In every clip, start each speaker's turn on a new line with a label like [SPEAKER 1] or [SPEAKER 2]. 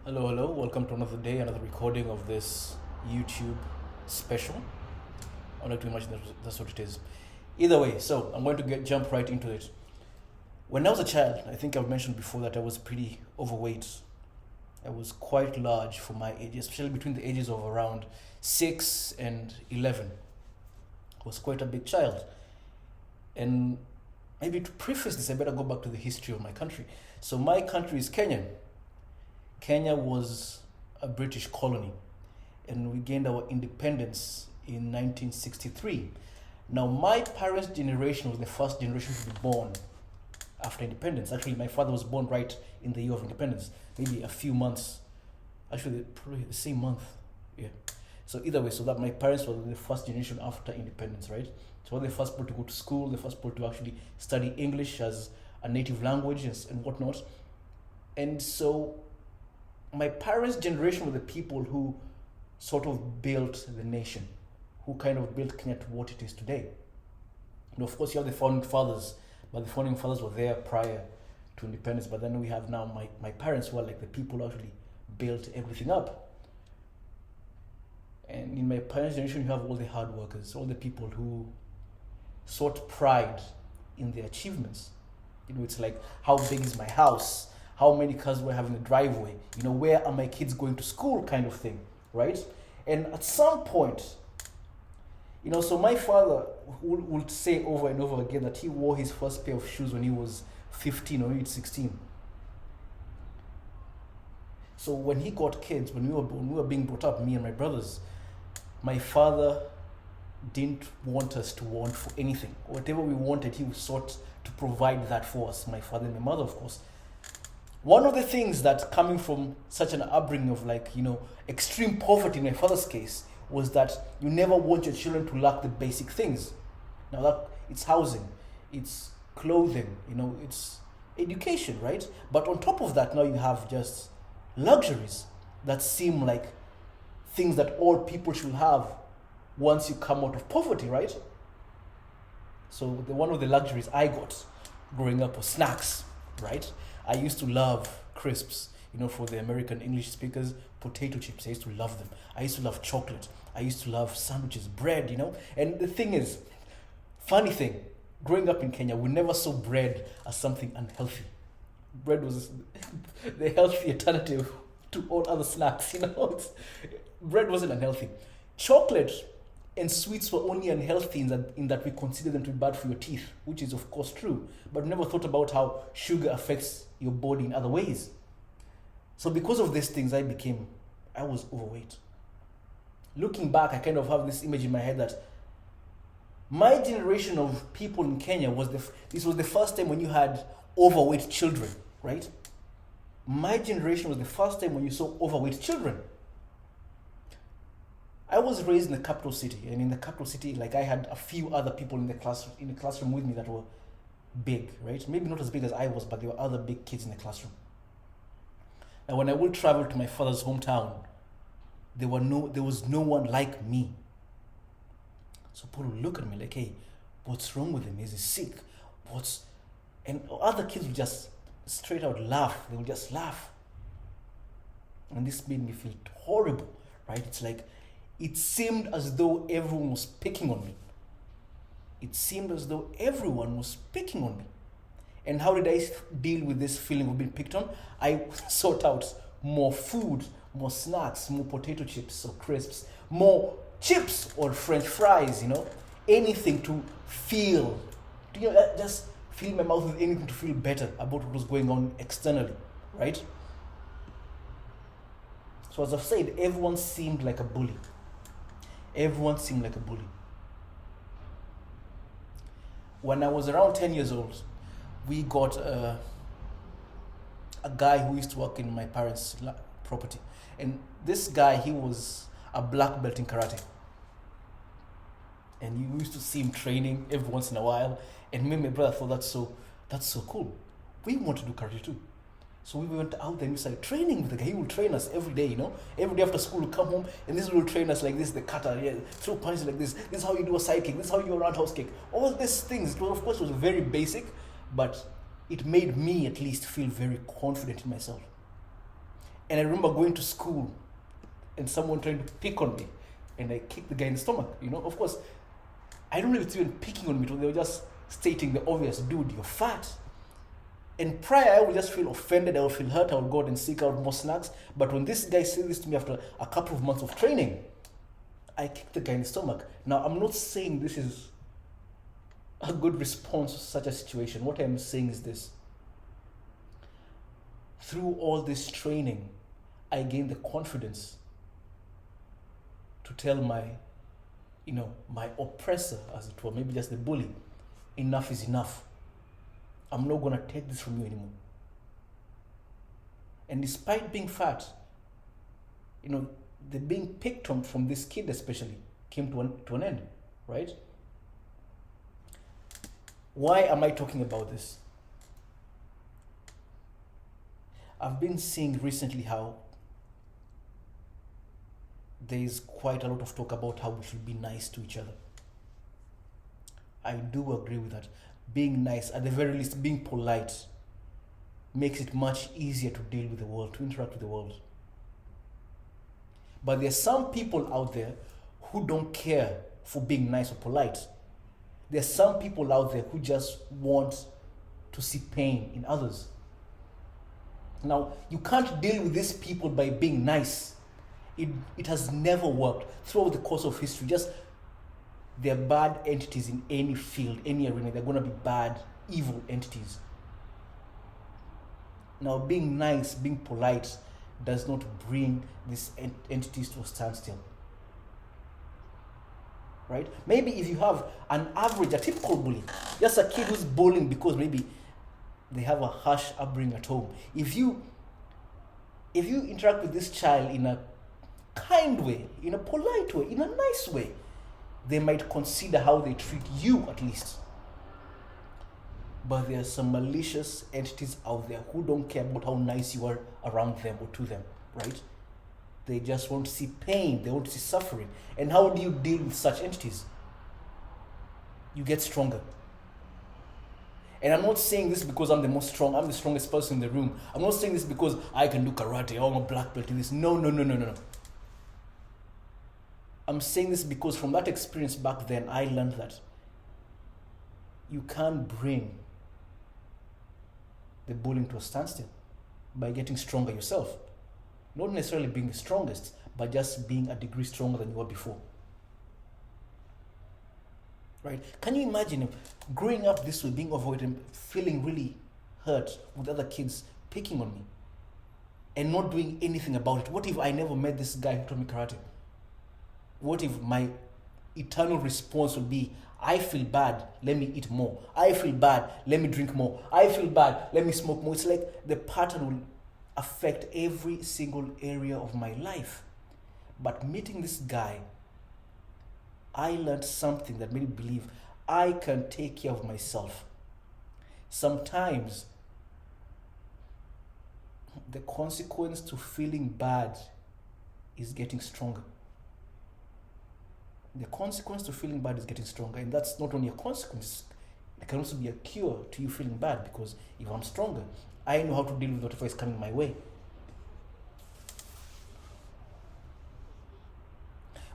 [SPEAKER 1] Hello, hello. Welcome to another day, another recording of this YouTube special. I'm not too much. That's what it is. Either way, so I'm going to jump right into it. When I was a child, I think I've mentioned before that I was pretty overweight. I was quite large for my age, especially between the ages of around 6 and 11. I was quite a big child. And maybe to preface this, I better go back to the history of my country. So my country is Kenya. Kenya was a British colony, and we gained our independence in 1963. Now, my parents' generation was the first generation to be born after independence. Actually, my father was born right in the year of independence, maybe a few months, actually, probably the same month. Yeah. So, either way, so that my parents were the first generation after independence, right? So, they were the first people to go to school, the first people to actually study English as a native language and whatnot. And so, my parents' generation were the people who sort of built the nation, who kind of built Kenya to what it is today. And of course, you have the founding fathers, but the founding fathers were there prior to independence. But then we have now my parents, who are like the people who actually built everything up. And in my parents' generation, you have all the hard workers, all the people who sought pride in their achievements. It's like, how big is my house? How many cars do I have in the driveway? Where are my kids going to school kind of thing, right? And at some point, so my father would say over and over again that he wore his first pair of shoes when he was 15 or 16. So when he got kids, when we were being brought up, me and my brothers, my father didn't want us to want for anything. Whatever we wanted, he sought to provide that for us, my father and my mother, of course. One of the things that coming from such an upbringing of extreme poverty in my father's case was that you never want your children to lack the basic things. Now that it's housing, it's clothing, it's education, right? But on top of that, now you have just luxuries that seem like things that all people should have once you come out of poverty, right? So one of the luxuries I got growing up was snacks, right? I used to love crisps, for the American English speakers, potato chips. I used to love them. I used to love chocolate. I used to love sandwiches, bread, And the thing is, funny thing, growing up in Kenya, we never saw bread as something unhealthy. Bread was the healthy alternative to all other snacks, Bread wasn't unhealthy. Chocolate and sweets were only unhealthy in that we consider them to be bad for your teeth, which is of course true, but we never thought about how sugar affects your body in other ways. So because of these things, I was overweight. Looking back, I kind of have this image in my head that my generation of people in Kenya this was the first time when you had overweight children, right? My generation was the first time when you saw overweight children. I was raised in the capital city, and in the capital city, I had a few other people in the classroom with me that were big, right? Maybe not as big as I was, but there were other big kids in the classroom. Now, when I would travel to my father's hometown, there was no one like me. So people would look at me like, "Hey, what's wrong with him? Is he sick? And other kids would just straight out laugh. They would just laugh, and this made me feel horrible, right? It's like, it seemed as though everyone was picking on me. It seemed as though everyone was picking on me. And how did I deal with this feeling of being picked on? I sought out more food, more snacks, more potato chips or crisps, more chips or French fries, anything to feel, just fill my mouth with anything to feel better about what was going on externally, right? So as I've said, everyone seemed like a bully. Everyone seemed like a bully. When I was around 10 years old, we got a guy who used to work in my parents' property. And this guy, he was a black belt in karate. And you used to see him training every once in a while. And me and my brother thought, that's so cool. We want to do karate too. So we went out there and we started training with the guy. He will train us every day, Every day after school, we'll come home and this will train us like this, the kata, throw punches like this. This is how you do a side kick. This is how you do a roundhouse kick. All these things, of course, was very basic, but it made me at least feel very confident in myself. And I remember going to school and someone trying to pick on me, and I kicked the guy in the stomach. Of course, I don't know if it's even picking on me, they were just stating the obvious, dude, you're fat. And prior, I would just feel offended, I would feel hurt, I would go out and seek out more snacks. But when this guy said this to me after a couple of months of training, I kicked the guy in the stomach. Now, I'm not saying this is a good response to such a situation. What I'm saying is this. Through all this training, I gained the confidence to tell my oppressor, as it were, maybe just the bully, enough is enough. I'm not going to take this from you anymore. And despite being fat, the being picked on from this kid especially came to an end, right? Why am I talking about this? I've been seeing recently how there is quite a lot of talk about how we should be nice to each other. I do agree with that. Being nice, at the very least, being polite, makes it much easier to deal with the world, to interact with the world. But there are some people out there who don't care for being nice or polite. There are some people out there who just want to see pain in others. Now, you can't deal with these people by being nice. It has never worked throughout the course of history. Just they're bad entities in any field, any arena. They're going to be bad, evil entities. Now, being nice, being polite does not bring these entities to a standstill. Right? Maybe if you have a typical bully, just a kid who's bullying because maybe they have a harsh upbringing at home. If you interact with this child in a kind way, in a polite way, in a nice way, they might consider how they treat you at least. But there are some malicious entities out there who don't care about how nice you are around them or to them, right? They just want to see pain, they want to see suffering. And how do you deal with such entities? You get stronger. And I'm not saying this because I'm the strongest person in the room. I'm not saying this because I can do karate, I'm a black belt in this. No. I'm saying this because from that experience back then, I learned that you can't bring the bullying to a standstill by getting stronger yourself. Not necessarily being the strongest, but just being a degree stronger than you were before. Right? Can you imagine growing up this way, being overweight and feeling really hurt with other kids picking on me and not doing anything about it? What if I never met this guy who taught me karate? What if my eternal response would be, I feel bad, let me eat more. I feel bad, let me drink more. I feel bad, let me smoke more. It's like the pattern will affect every single area of my life. But meeting this guy, I learned something that made me believe I can take care of myself. Sometimes the consequence to feeling bad is getting stronger. The consequence to feeling bad is getting stronger. And that's not only a consequence, it can also be a cure to you feeling bad, because if I'm stronger, I know how to deal with whatever is coming my way.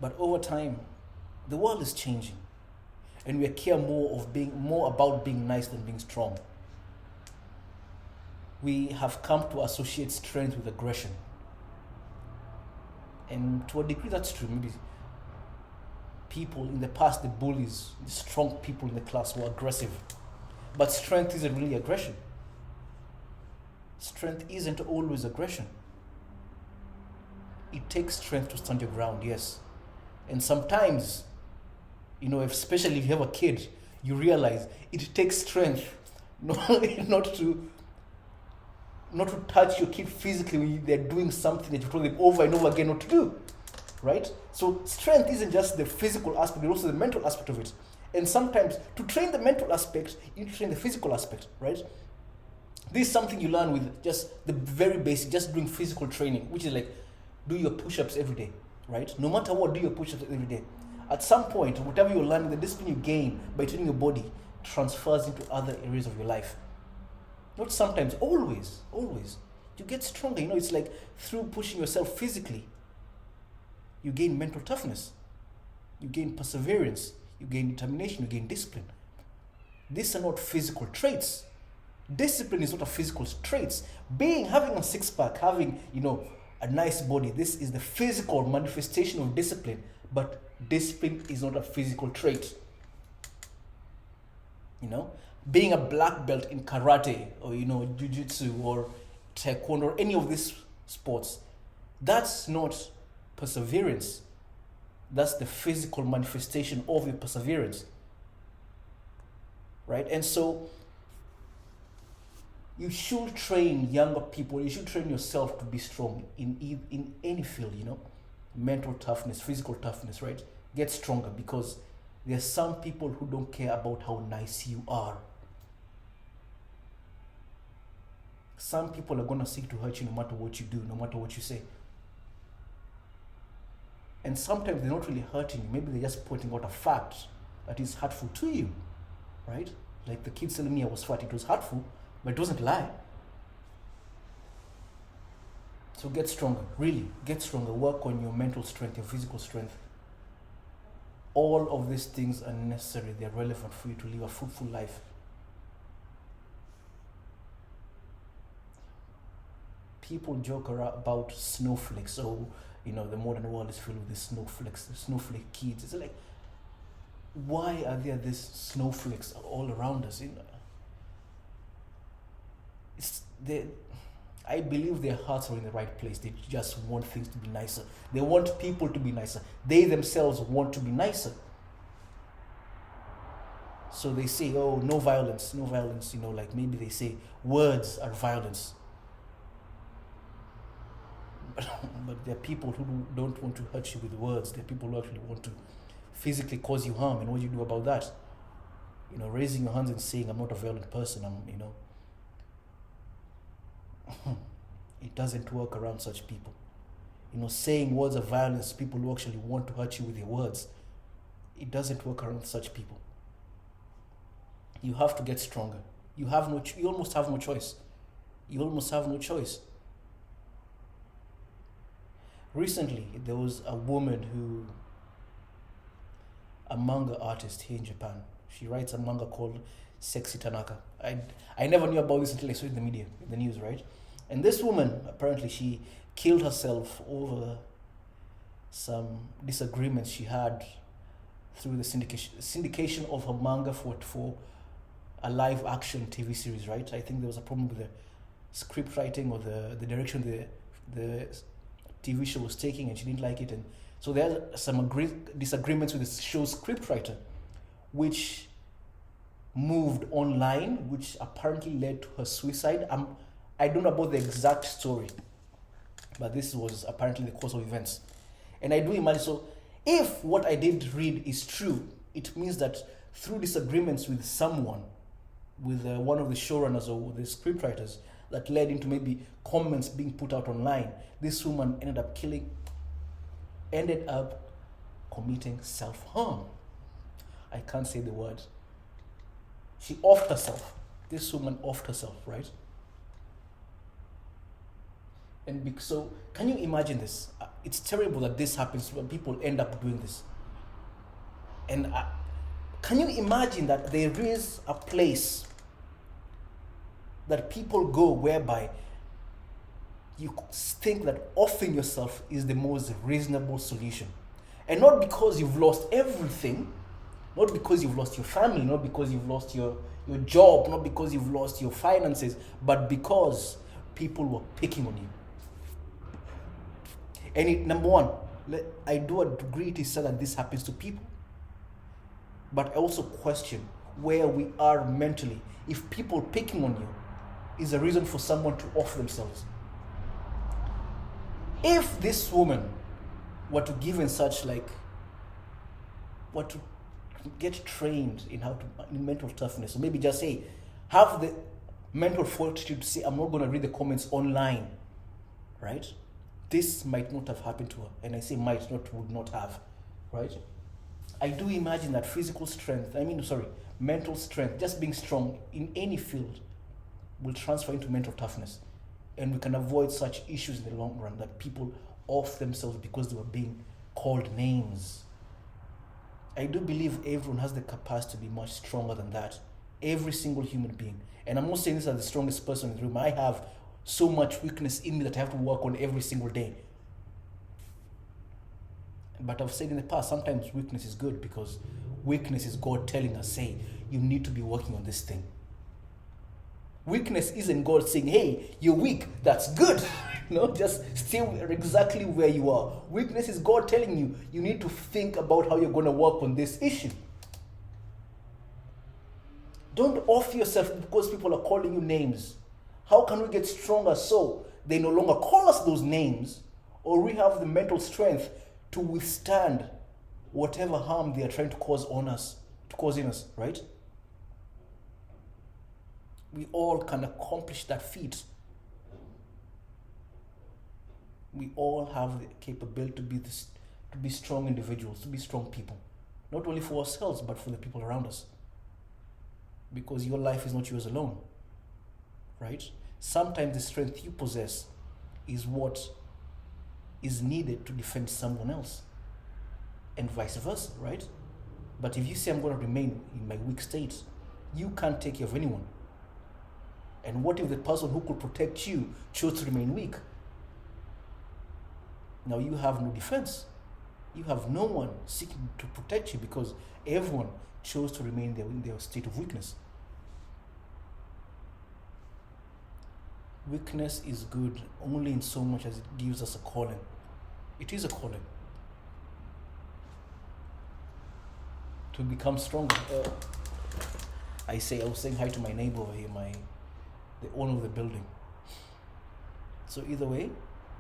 [SPEAKER 1] But over time, the world is changing, and we care more about being nice than being strong. We have come to associate strength with aggression. And to a degree that's true. Maybe people in the past, the bullies, the strong people in the class were aggressive. But strength isn't really aggression. Strength isn't always aggression. It takes strength to stand your ground, yes. And sometimes, especially if you have a kid, you realize it takes strength not to touch your kid physically when they're doing something that you told them over and over again not to do, right? So strength isn't just the physical aspect, but also the mental aspect of it. And sometimes to train the mental aspect, you need to train the physical aspect, right? This is something you learn with just the very basic, just doing physical training, which is like do your push-ups every day, right? No matter what, do your push-ups every day. At some point, whatever you learn, the discipline you gain by training your body transfers into other areas of your life. Not sometimes, always. You get stronger. It's like through pushing yourself physically, you gain mental toughness, you gain perseverance, you gain determination, you gain discipline. These are not physical traits. Discipline is not a physical trait. Having a six-pack, having, a nice body, this is the physical manifestation of discipline, but discipline is not a physical trait. Being a black belt in karate or, jiu-jitsu or taekwondo or any of these sports, that's not perseverance. That's the physical manifestation of your perseverance. Right? And so you should train younger people, you should train yourself to be strong in any field, mental toughness, physical toughness, right? Get stronger, because there's some people who don't care about how nice you are. Some people are going to seek to hurt you no matter what you do, no matter what you say. And sometimes they're not really hurting you. Maybe they're just pointing out a fact that is hurtful to you, right? Like the kid telling me I was fat. It was hurtful, but it doesn't lie. So get stronger, really. Get stronger. Work on your mental strength, your physical strength. All of these things are necessary. They're relevant for you to live a fruitful life. People joke about snowflakes. So, the modern world is filled with these snowflakes, the snowflake kids. It's like, why are there these snowflakes all around us? I believe their hearts are in the right place. They just want things to be nicer. They want people to be nicer. They themselves want to be nicer. So they say, oh, no violence, like maybe they say words are violence. But there are people who don't want to hurt you with words. There are people who actually want to physically cause you harm. And what do you do about that? Raising your hands and saying, I'm not a violent person, it doesn't work around such people. Saying words of violence, people who actually want to hurt you with your words, it doesn't work around such people. You have to get stronger. You almost have no choice. You almost have no choice. Recently, there was a woman a manga artist here in Japan. She writes a manga called Sexy Tanaka. I never knew about this until I saw it in the news, right? And this woman, apparently, she killed herself over some disagreements she had through the syndication of her manga for a live action TV series, right? I think there was a problem with the script writing or the direction the TV show was taking, and she didn't like it. And so there are some disagreements with the show's scriptwriter, which moved online, which apparently led to her suicide. I don't know about the exact story, but this was apparently the course of events. And I do imagine, so if what I did read is true, it means that through disagreements with someone, with one of the showrunners or the scriptwriters, that led into maybe comments being put out online, this woman ended up committing self-harm. I can't say the word. She offed herself. This woman offed herself, right? And so, can you imagine this? It's terrible that this happens when people end up doing this. And can you imagine that there is a place that people go whereby you think that offing yourself is the most reasonable solution? And not because you've lost everything, not because you've lost your family, not because you've lost your job, not because you've lost your finances, but because people were picking on you. And number one, I do agree to say that this happens to people. But I also question where we are mentally. If people picking on you is a reason for someone to off themselves. If this woman were to give in such were to get trained in in mental toughness, or maybe just say, have the mental fortitude to say, I'm not going to read the comments online, right? This might not have happened to her. And I say would not have, right? I do imagine that mental strength, just being strong in any field, will transfer into mental toughness. And we can avoid such issues in the long run, that people off themselves because they were being called names. I do believe everyone has the capacity to be much stronger than that. Every single human being. And I'm not saying this as the strongest person in the room. I have so much weakness in me that I have to work on every single day. But I've said in the past, sometimes weakness is good, because weakness is God telling us, hey, you need to be working on this thing. Weakness isn't God saying, hey, you're weak, that's good. Just stay exactly where you are. Weakness is God telling you, you need to think about how you're going to work on this issue. Don't off yourself because people are calling you names. How can we get stronger so they no longer call us those names, or we have the mental strength to withstand whatever harm they are trying to cause in us, right? We all can accomplish that feat. We all have the capability to be strong individuals, to be strong people. Not only for ourselves, but for the people around us. Because your life is not yours alone, right? Sometimes the strength you possess is what is needed to defend someone else, and vice versa, right? But if you say, I'm going to remain in my weak state, you can't take care of anyone. And what if the person who could protect you chose to remain weak? Now you have no defense. You have no one seeking to protect you, because everyone chose to remain in their state of weakness. Weakness is good only in so much as it gives us a calling. It is a calling to become stronger. I was saying hi to my neighbor over here, the owner of the building. So either way,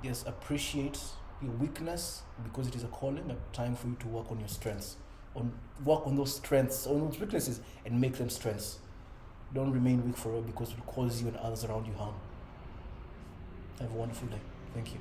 [SPEAKER 1] just appreciate your weakness, because it is a calling, but time for you to work on your strengths. Work on those strengths, on those weaknesses, and make them strengths. Don't remain weak forever, because it will cause you and others around you harm. Have a wonderful day. Thank you.